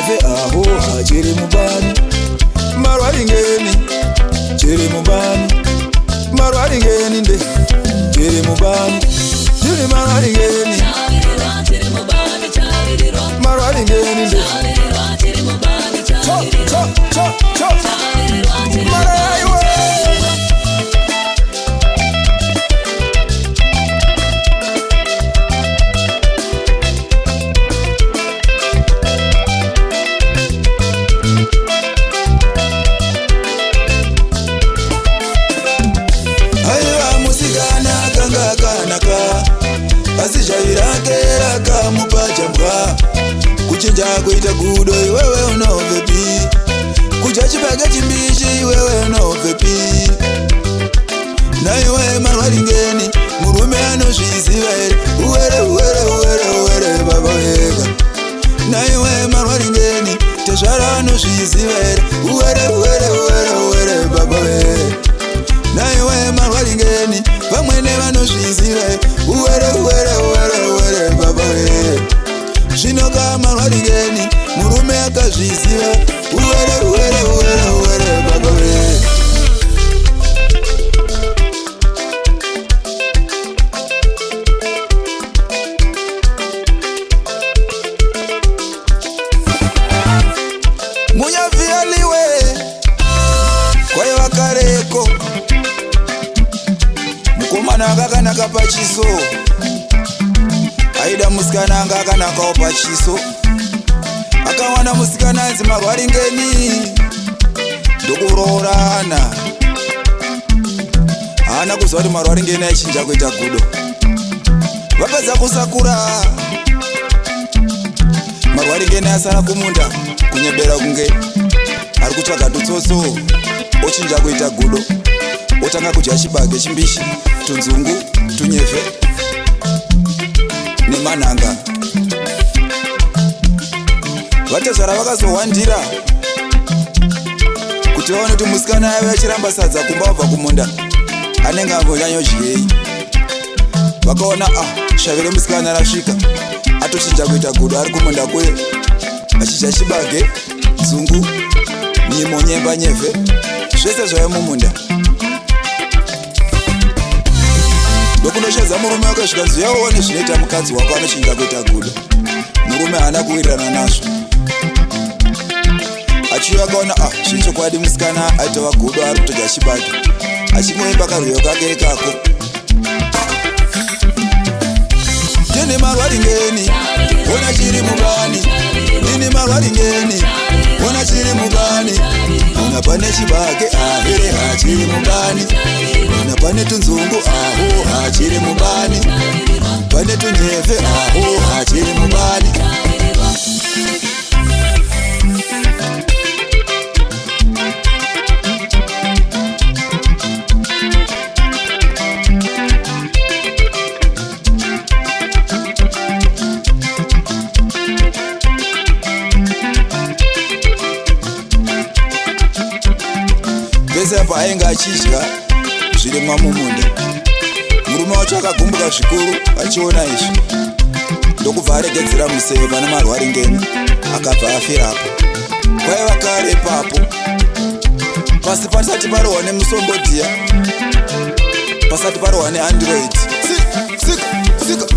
tunyeve aho hachiri mubani marwaringeni chiri mubani marwaringeni nde chiri mubani chiri marwaringeni marwaringeni nde cho maraiwe asijairakera kamupachambwa kuchinja kuita gudo iwewe unovepi kucha chipage chimbishi iwewe unovepi naiwe marwaringeni murume anozviziva here uwere baba wega naiwe marwaringeni tezvara anozviziva here uwere baba wega naiwe marwaringeni vamwene vanozviziva uwere baba we zvinoka marwaringeni murume akazviziva uwere baba we munyavhiyaliwe kwaiva kareko mukomana akakanaka pachiso aida musikana anga akanakawo pachiso akawana musikana anzi marwaringeni ndokuroorana haana kuzva kuti marwaringeni aichinja kuita gudo vapedza kusakura marwaringeni asara kumunda kunyebera kunge ari kutsvaga tutsotso ochinja kuita gudo otanga kudya chibage chimbishi tunzungu tunyevhe nemanhanga vatezvara vakazowandira kuti vaone kuti musikana yavo achiramba sadza kumba wabva kumunda anenge ambonyanyodyei vakaona shavire musikana rasvika atochinja kuita gudo ari kumunda kuye achidya chibage zungu nyimo nyemba nyevhe zvese zvaiva mumunda ndokunoshadza murume wakasvika nziyaone zvinoita mukadzi wako anochinja kuita gudo murume haana kuwirirana nazvo achiuya akaona zvechokwadi musikana aitova gudo ari kutodya chibage achingoimba karwiyo kake ikako ndini marwaringeni ona chiri mubani ndini marwaringeni ona chiri mubani ona pane chibage here hachiri mubani ona pane tunzungu hachiri mubani pane tunyevhe hachiri mubani pese apa ainge achidya zvirimwa mumunda murume wacho akagumbuka zvikuru achiona izvi ndokubva aregedzera museve pane marwaringeni akabva afirapo kwaiva kare ipapo pasi pasati parohwa nemusombodiya pasati parohwa neandroid sika